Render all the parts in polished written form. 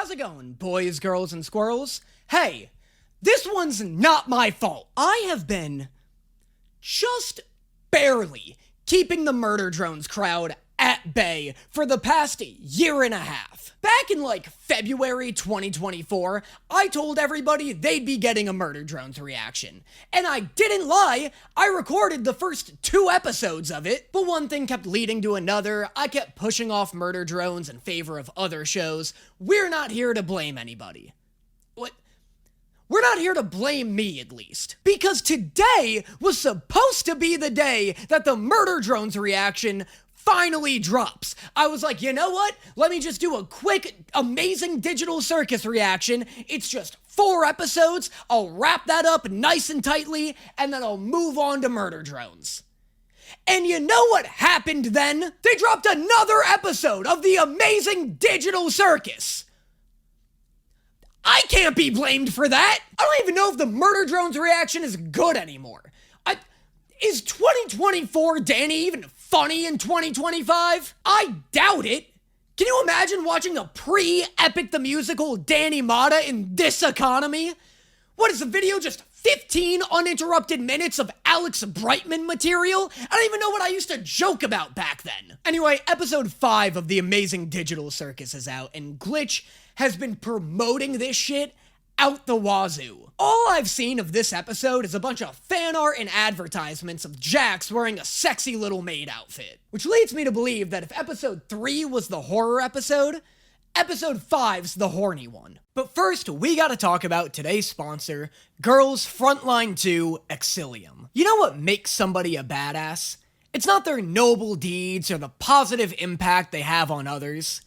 How's it going, boys, girls, and squirrels? Hey, this one's not my fault. I have been just barely keeping the murder drones crowd at bay for the past year and a half. Back in February 2024, I told everybody they'd be getting a murder drones reaction. And I didn't lie, I recorded the first 2 episodes of it, but one thing kept leading to another. I kept pushing off murder drones in favor of other shows. We're not here to blame anybody. What? We're not here to blame me, at least. Because today was supposed to be the day that the murder drones reaction finally drops. I was like, you know what? Let me just do a quick, amazing digital circus reaction. It's just 4 episodes. I'll wrap that up nice and tightly, and then I'll move on to murder drones. And you know what happened then? They dropped another episode of the amazing digital circus. I can't be blamed for that. I don't even know if the murder drones reaction is good anymore. Is 2024 Danny even funny in 2025? I doubt it. Can you imagine watching a pre-Epic the Musical Danny Mata in this economy? What is the video, just 15 uninterrupted minutes of Alex Brightman material? I don't even know what I used to joke about back then. Anyway, episode 5 of the amazing digital circus is out, and Glitch has been promoting this shit out the wazoo. All I've seen of this episode is a bunch of fan art and advertisements of Jaxs wearing a sexy little maid outfit. Which leads me to believe that if episode 3 was the horror episode, episode 5's the horny one. But first, we gotta talk about today's sponsor, Girls Frontline 2 Exilium. You know what makes somebody a badass? It's not their noble deeds or the positive impact they have on others.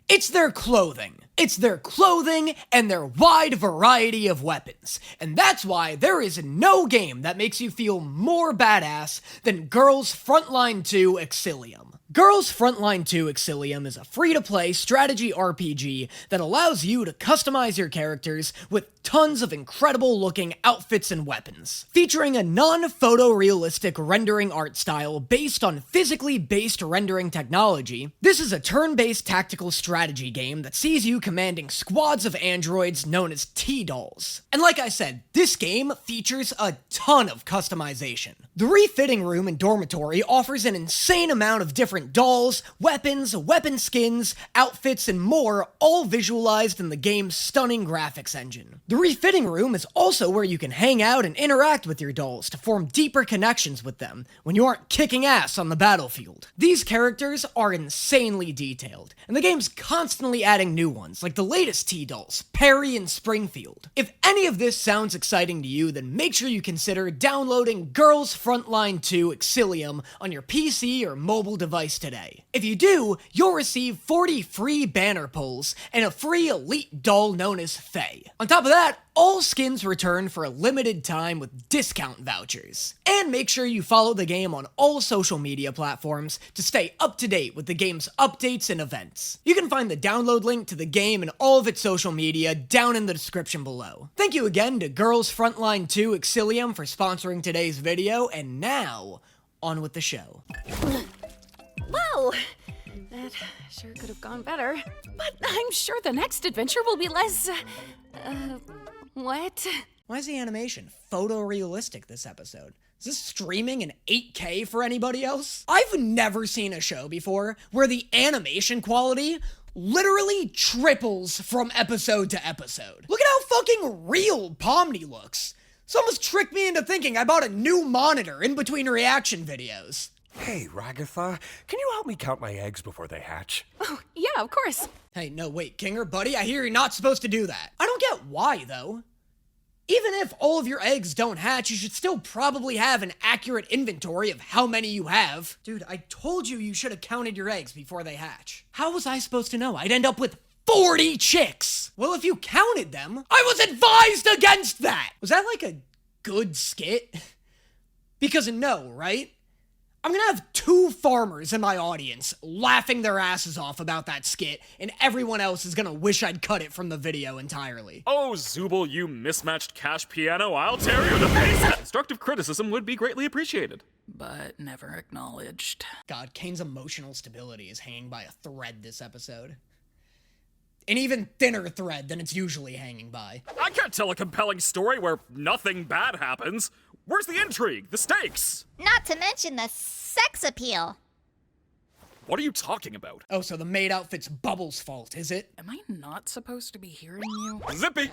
It's their clothing. It's their clothing and their wide variety of weapons. And that's why there is no game that makes you feel more badass than Girls Frontline 2 Exilium. Girls Frontline 2 Exilium is a free-to-play strategy RPG that allows you to customize your characters with tons of incredible-looking outfits and weapons. Featuring a non-photorealistic rendering art style based on physically based rendering technology, this is a turn-based tactical strategy game that sees you commanding squads of androids known as T-Dolls. And like I said, this game features a ton of customization. The refitting room and dormitory offers an insane amount of different dolls, weapons, weapon skins, outfits, and more, all visualized in the game's stunning graphics engine. The refitting room is also where you can hang out and interact with your dolls to form deeper connections with them when you aren't kicking ass on the battlefield. These characters are insanely detailed, and the game's constantly adding new ones, like the latest T-Dolls, Perry and Springfield. If any of this sounds exciting to you, then make sure you consider downloading Girls Frontline 2 Exilium on your PC or mobile device today. If you do, you'll receive 40 free banner pulls and a free elite doll known as Faye. On top of that, all skins return for a limited time with discount vouchers. And make sure you follow the game on all social media platforms to stay up to date with the game's updates and events. You can find the download link to the game and all of its social media down in the description below. Thank you again to Girls Frontline 2 Exilium for sponsoring today's video, and now, on with the show. Whoa! That sure could have gone better. But I'm sure the next adventure will be less... what? Why is the animation photorealistic this episode? Is this streaming in 8K for anybody else? I've never seen a show before where the animation quality literally triples from episode to episode. Look at how fucking real Pomni looks. Someone's tricked me into thinking I bought a new monitor in between reaction videos. Hey, Ragatha, can you help me count my eggs before they hatch? Oh, yeah, of course. Hey, no, wait, Kinger, buddy, I hear you're not supposed to do that. I don't get why, though. Even if all of your eggs don't hatch, you should still probably have an accurate inventory of how many you have. Dude, I told you should have counted your eggs before they hatch. How was I supposed to know? I'd end up with 40 chicks. Well, if you counted them, I was advised against that. Was that like a good skit? Because no, right? I'm gonna have 2 farmers in my audience laughing their asses off about that skit, and everyone else is gonna wish I'd cut it from the video entirely. Oh, Zooble, you mismatched cash piano, I'll tear you to pieces! Constructive criticism would be greatly appreciated. But never acknowledged. God, Kane's emotional stability is hanging by a thread this episode. an even thinner thread than it's usually hanging by. I can't tell a compelling story where nothing bad happens. Where's the intrigue? The stakes? Not to mention the sex appeal. What are you talking about? Oh, so the maid outfit's Bubbles' fault, is it? Am I not supposed to be hearing you? Zippy!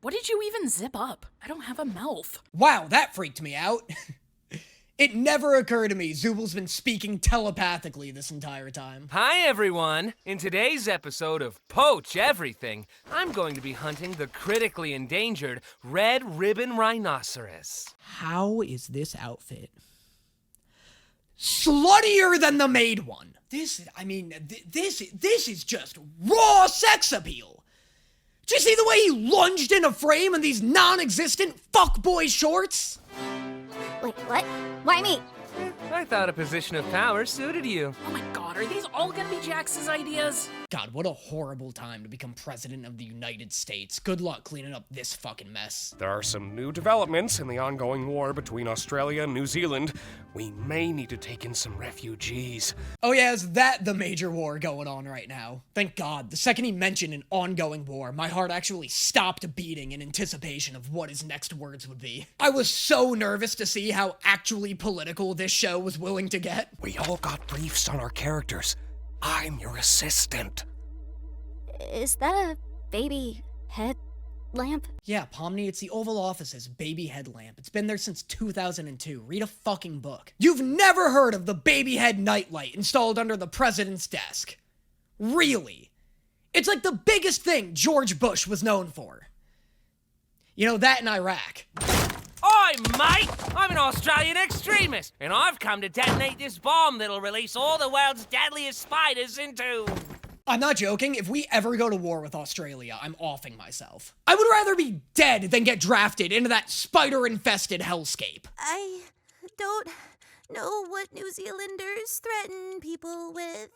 What did you even zip up? I don't have a mouth. Wow, that freaked me out. It never occurred to me Zubal's been speaking telepathically this entire time. Hi, everyone. In today's episode of Poach Everything, I'm going to be hunting the critically endangered red ribbon rhinoceros. How is this outfit sluttier than the maid one? This is just raw sex appeal. Did you see the way he lunged in a frame in these non-existent fuckboy shorts? Wait, what? Why me? I thought a position of power suited you. Oh my god, are these all gonna be Jax's ideas? God, what a horrible time to become president of the United States. Good luck cleaning up this fucking mess. There are some new developments in the ongoing war between Australia and New Zealand. We may need to take in some refugees. Oh yeah, is that the major war going on right now? Thank God. The second he mentioned an ongoing war, my heart actually stopped beating in anticipation of what his next words would be. I was so nervous to see how actually political this show was willing to get. We all got briefs on our characters. I'm your assistant. Is that a baby head lamp? Yeah, Pomni, it's the Oval Office's baby headlamp. It's been there since 2002. Read a fucking book. You've never heard of the baby head nightlight installed under the president's desk. Really? It's like the biggest thing George Bush was known for. You know, that in Iraq. Oi, mate! I'm an Australian extremist, and I've come to detonate this bomb that'll release all the world's deadliest spiders into... I'm not joking. If we ever go to war with Australia, I'm offing myself. I would rather be dead than get drafted into that spider-infested hellscape. I don't know what New Zealanders threaten people with.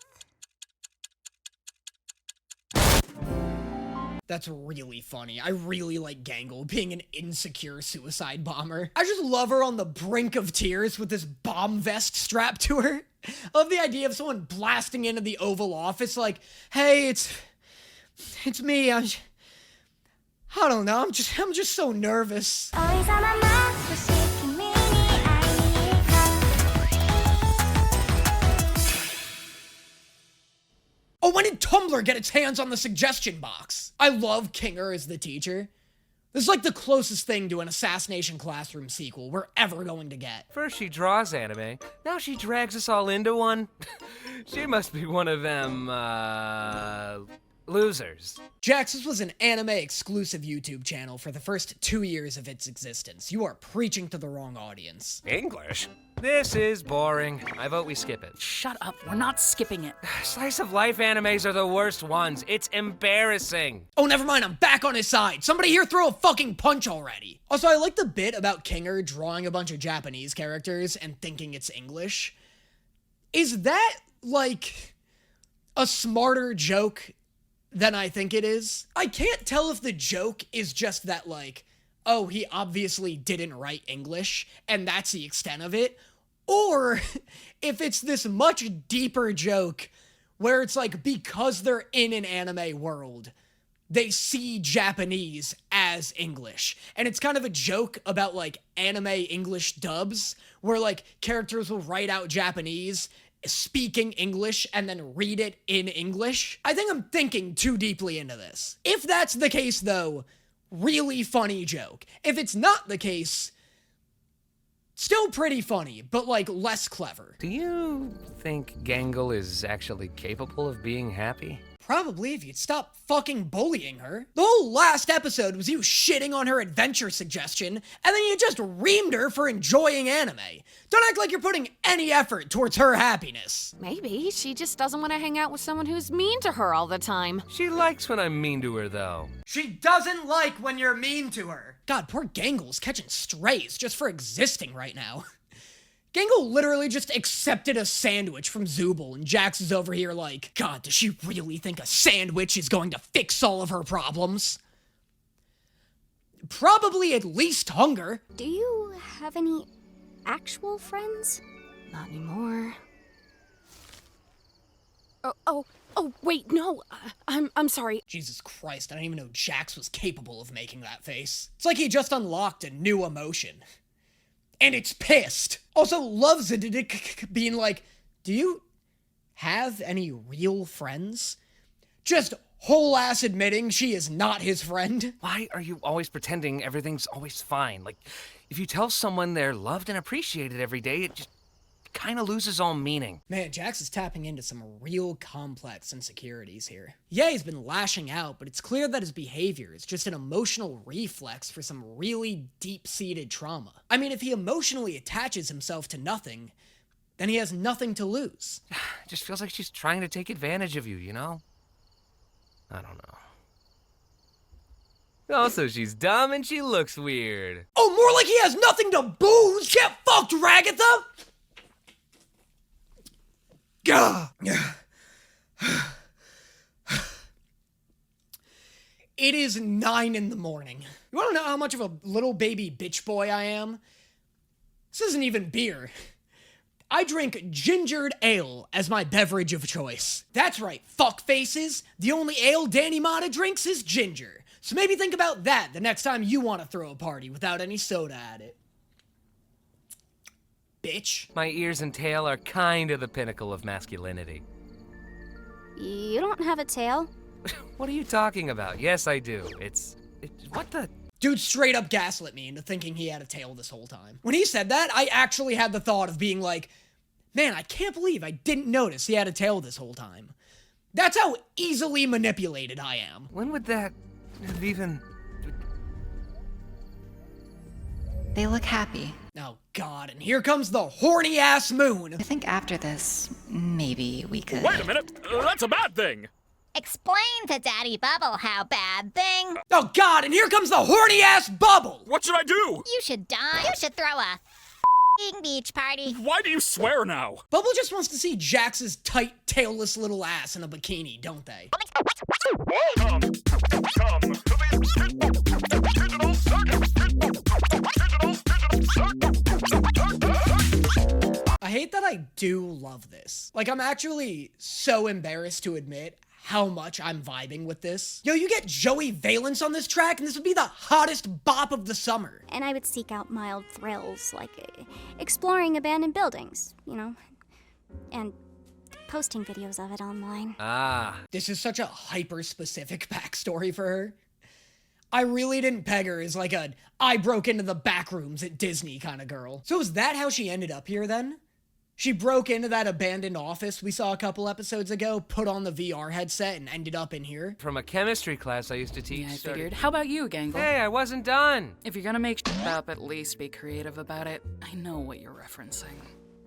That's really funny. I really like Gangle being an insecure suicide bomber. I just love her on the brink of tears with this bomb vest strapped to her. I love the idea of someone blasting into the Oval Office like, hey, it's me. I don't know. I'm just so nervous. Always on my mind, so she can meet me. Oh, when did Tumblr get its hands on the suggestion box? I love Kinger as the teacher. This is like the closest thing to an Assassination Classroom sequel we're ever going to get. First she draws anime, now she drags us all into one. She must be one of them, losers. Jaxs was an anime-exclusive YouTube channel for the first 2 years of its existence. You are preaching to the wrong audience. English? This is boring. I vote we skip it. Shut up, we're not skipping it. Slice of life animes are the worst ones. It's embarrassing. Oh, never mind, I'm back on his side. Somebody here throw a fucking punch already. Also, I like the bit about Kinger drawing a bunch of Japanese characters and thinking it's English. Is that, like, a smarter joke than I think it is? I can't tell if the joke is just that, like, oh, he obviously didn't write English, and that's the extent of it, or if it's this much deeper joke where it's like, because they're in an anime world, they see Japanese as English. And it's kind of a joke about, like, anime English dubs, where, like, characters will write out Japanese, speaking English, and then read it in English. I think I'm thinking too deeply into this. If that's the case, though, really funny joke. If it's not the case, still pretty funny, but, like, less clever. Do you think Gangle is actually capable of being happy? Probably if you'd stop fucking bullying her. The whole last episode was you shitting on her adventure suggestion, and then you just reamed her for enjoying anime. Don't act like you're putting any effort towards her happiness. Maybe she just doesn't want to hang out with someone who's mean to her all the time. She likes when I'm mean to her, though. She doesn't like when you're mean to her. God, poor Gangle's catching strays just for existing right now. Gangle literally just accepted a sandwich from Zubal, and Jaxs is over here like, God, does she really think a sandwich is going to fix all of her problems? Probably at least hunger. Do you have any actual friends? Not anymore. Oh, wait, no. I'm sorry. Jesus Christ, I didn't even know Jaxs was capable of making that face. It's like he just unlocked a new emotion. And it's pissed. Also loves it being like, do you have any real friends? Just whole ass admitting she is not his friend. Why are you always pretending everything's always fine? Like, if you tell someone they're loved and appreciated every day, it just kind of loses all meaning. Man, Jaxs is tapping into some real complex insecurities here. Yeah, he's been lashing out, but it's clear that his behavior is just an emotional reflex for some really deep-seated trauma. I mean, if he emotionally attaches himself to nothing, then he has nothing to lose. It just feels like she's trying to take advantage of you, you know? I don't know. Also, she's dumb and she looks weird. Oh, more like he has nothing to booze! Get fucked, Ragatha! Gah! It is 9 in the morning. You wanna know how much of a little baby bitch boy I am? This isn't even beer. I drink gingered ale as my beverage of choice. That's right, fuckfaces. The only ale Danny Mata drinks is ginger. So maybe think about that the next time you want to throw a party without any soda at it. Bitch. My ears and tail are kind of the pinnacle of masculinity. You don't have a tail? What are you talking about? Yes, I do. It's what the? Dude straight up gaslit me into thinking he had a tail this whole time. When he said that, I actually had the thought of being like, man, I can't believe I didn't notice he had a tail this whole time. That's how easily manipulated I am. When would that have even? They look happy. Oh god, and here comes the horny ass moon. I think after this, maybe we could... Wait a minute! That's a bad thing! Explain to Daddy Bubble how bad thing. Oh god, and here comes the horny ass bubble. What should I do? You should die. You should throw a beach party. Why do you swear now? Bubble just wants to see Jax's tight, tailless little ass in a bikini, don't they? Welcome to the digital circus. I hate that I do love this. Like, I'm actually so embarrassed to admit how much I'm vibing with this. Yo, you get Joey Valence on this track, and this would be the hottest bop of the summer. And I would seek out mild thrills, like exploring abandoned buildings, you know, and posting videos of it online. Ah. This is such a hyper-specific backstory for her. I really didn't peg her as like a I broke into the back rooms at Disney kind of girl. So is that how she ended up here then? She broke into that abandoned office we saw a couple episodes ago, put on the VR headset, and ended up in here? From a chemistry class I used to teach. Yeah, I figured. How about you, Gangle? Hey, I wasn't done. If you're gonna make shit up, at least be creative about it. I know what you're referencing.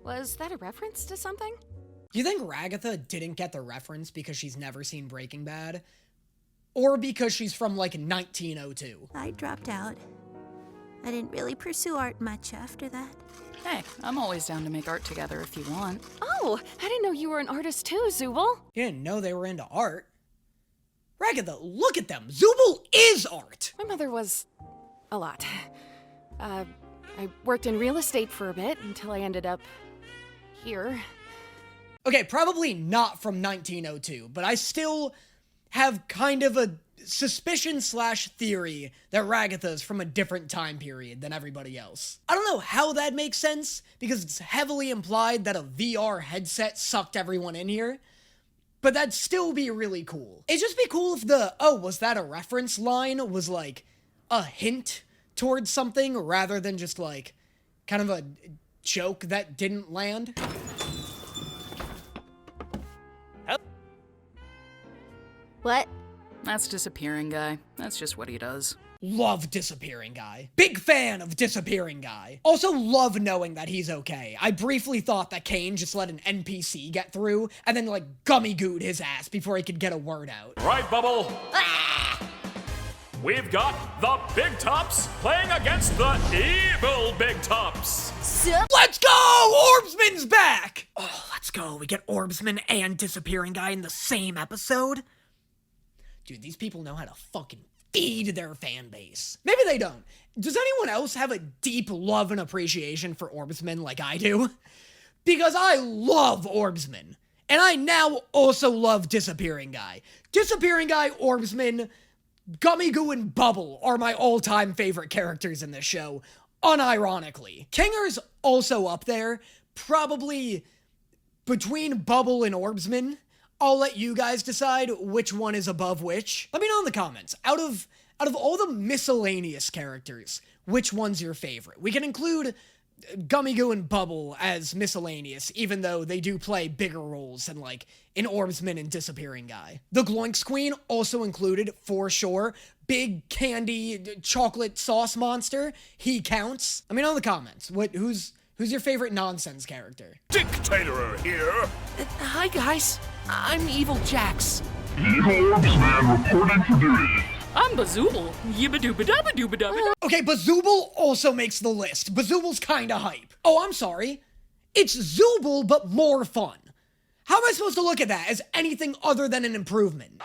Was that a reference to something? Do you think Ragatha didn't get the reference because she's never seen Breaking Bad? Or because she's from, like, 1902? I dropped out. I didn't really pursue art much after that. Hey, I'm always down to make art together if you want. Oh, I didn't know you were an artist too, Zubul. You didn't know they were into art. Ragatha, look at them! Zubul is art! My mother was a lot. I worked in real estate for a bit until I ended up here. Okay, probably not from 1902, but I still have kind of a suspicion/theory that Ragatha's from a different time period than everybody else. I don't know how that makes sense, because it's heavily implied that a VR headset sucked everyone in here, but that'd still be really cool. It'd just be cool if the, oh, was that a reference line was like a hint towards something rather than just like kind of a joke that didn't land. What? That's Disappearing Guy. That's just what he does. Love Disappearing Guy. Big fan of Disappearing Guy. Also love knowing that he's okay. I briefly thought that Kane just let an NPC get through and then like gummy-gooed his ass before he could get a word out. Right, Bubble? We've got the Big Tops playing against the evil Big Tops. Let's go! Orbsman's back! Oh, let's go. We get Orbsman and Disappearing Guy in the same episode? Dude, these people know how to fucking feed their fan base. Maybe they don't. Does anyone else have a deep love and appreciation for Orbsman like I do? Because I love Orbsman. And I now also love Disappearing Guy. Disappearing Guy, Orbsman, Gummy Goo, and Bubble are my all-time favorite characters in this show, unironically. Kinger's also up there, probably between Bubble and Orbsman. I'll let you guys decide which one is above which. Let me know in the comments. Out of all the miscellaneous characters, which one's your favorite? We can include Gummy Goo and Bubble as miscellaneous, even though they do play bigger roles than, like, an Orbsman and Disappearing Guy. The Gloinks Queen also included, for sure. Big candy chocolate sauce monster. He counts. Let me know in the comments. Who's your favorite nonsense character? Dictator here. Hi, guys. I'm Evil Jaxs. Evil Orbsman reporting for duty. I'm Bazooble. Yibba-dooba-dabba-dooba-dabba. Okay, Bazooble also makes the list. Bazooble's kinda hype. Oh, I'm sorry. It's Zooble, but more fun. How am I supposed to look at that as anything other than an improvement?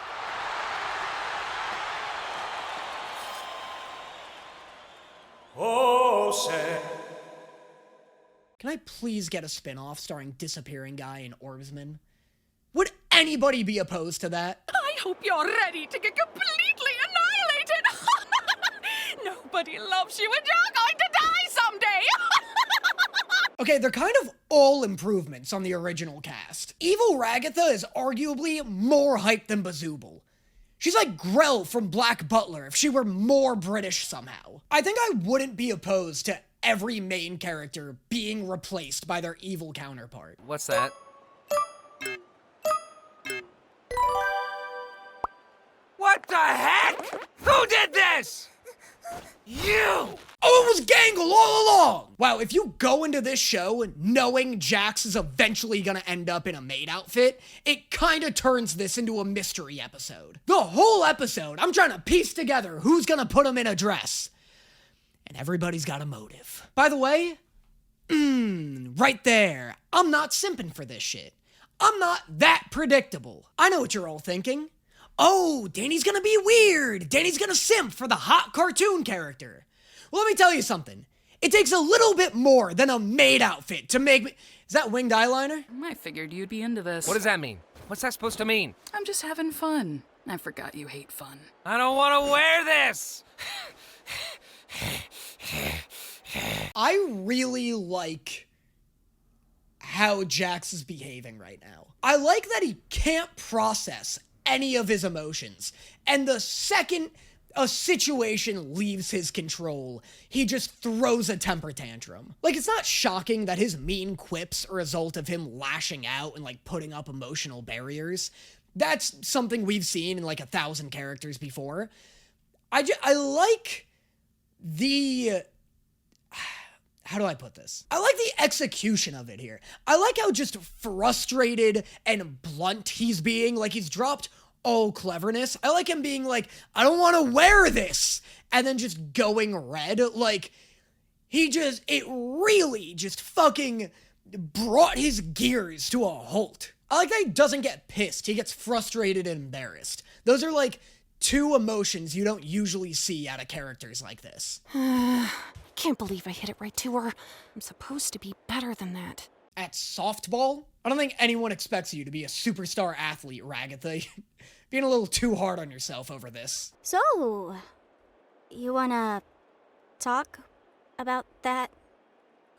Oh, say. Can I please get a spin-off starring Disappearing Guy and Orbsman? Would anybody be opposed to that? I hope you're ready to get completely annihilated. Nobody loves you and you're going to die someday. Okay, they're kind of all improvements on the original cast. Evil Ragatha is arguably more hyped than Bazooble. She's like Grell from Black Butler if she were more British somehow. I think I wouldn't be opposed to every main character being replaced by their evil counterpart. What's that? What the heck? Who did this? You! Oh, it was Gangle all along! Wow, if you go into this show knowing Jaxs is eventually gonna end up in a maid outfit, it kinda turns this into a mystery episode. The whole episode, I'm trying to piece together who's gonna put him in a dress. And everybody's got a motive. By the way, right there, I'm not simping for this shit. I'm not that predictable. I know what you're all thinking. Oh, Danny's gonna be weird. Danny's gonna simp for the hot cartoon character. Well, let me tell you something. It takes a little bit more than a maid outfit to make me... Is that winged eyeliner? I figured you'd be into this. What does that mean? What's that supposed to mean? I'm just having fun. I forgot you hate fun. I don't want to wear this! I really like how Jaxs is behaving right now. I like that he can't process any of his emotions. And the second a situation leaves his control, he just throws a temper tantrum. Like, it's not shocking that his mean quips are a result of him lashing out and, like, putting up emotional barriers. That's something we've seen in, like, 1,000 characters before. I like the... How do I put this? I like the execution of it here. I like how just frustrated and blunt he's being. Like, he's dropped all cleverness. I like him being like, I don't want to wear this. And then just going red. Like, it really just fucking brought his gears to a halt. I like that he doesn't get pissed. He gets frustrated and embarrassed. Those are like two emotions you don't usually see out of characters like this. Can't believe I hit it right to her. I'm supposed to be better than that. At softball? I don't think anyone expects you to be a superstar athlete, Ragatha. Being a little too hard on yourself over this. So, you wanna talk about that?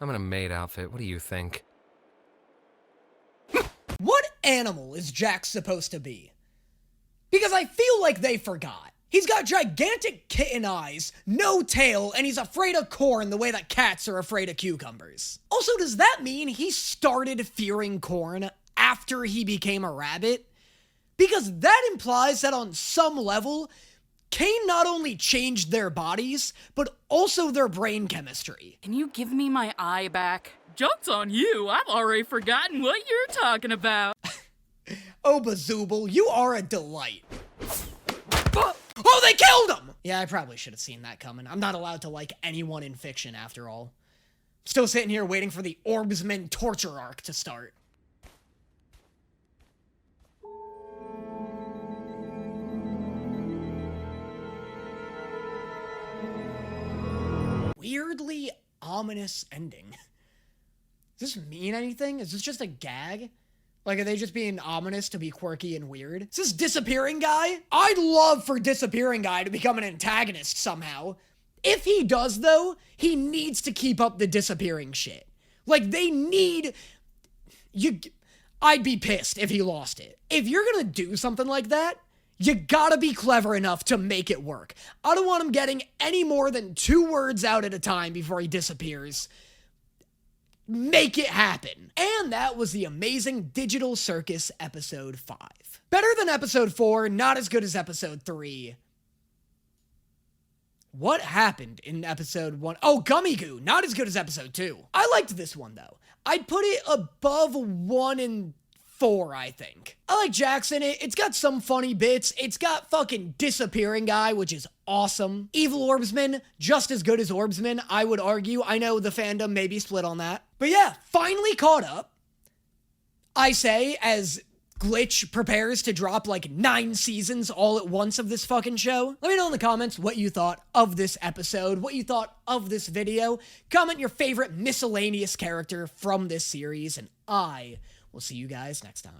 I'm in a maid outfit. What do you think? What animal is Jaxs supposed to be? Because I feel like they forgot. He's got gigantic kitten eyes, no tail, and he's afraid of corn the way that cats are afraid of cucumbers. Also, does that mean he started fearing corn after he became a rabbit? Because that implies that on some level, Cain not only changed their bodies, but also their brain chemistry. Can you give me my eye back? Joke's on you. I've already forgotten what you're talking about. Oh, Bazooble, you are a delight. Oh, they killed him! Yeah, I probably should have seen that coming. I'm not allowed to like anyone in fiction, after all. Still sitting here waiting for the Orbsman torture arc to start. Weirdly ominous ending. Does this mean anything? Is this just a gag? Like, are they just being ominous to be quirky and weird? Is this Disappearing Guy? I'd love for Disappearing Guy to become an antagonist somehow. If he does, though, he needs to keep up the disappearing shit. Like, they need... I'd be pissed if he lost it. If you're gonna do something like that, you gotta be clever enough to make it work. I don't want him getting any more than 2 words out at a time before he disappears. Make it happen. And that was the amazing Digital Circus episode 5. Better than episode 4, not as good as episode 3. What happened in episode 1? Oh, Gummy Goo, not as good as episode 2. I liked this one though. I'd put it above 1 and 4, I think. I like Jaxs in it. It's got some funny bits. It's got fucking Disappearing Guy, which is awesome. Evil Orbsman, just as good as Orbsman, I would argue. I know the fandom may be split on that. But yeah, finally caught up. I say, as Glitch prepares to drop like 9 seasons all at once of this fucking show. Let me know in the comments what you thought of this episode, what you thought of this video. Comment your favorite miscellaneous character from this series, and I will see you guys next time.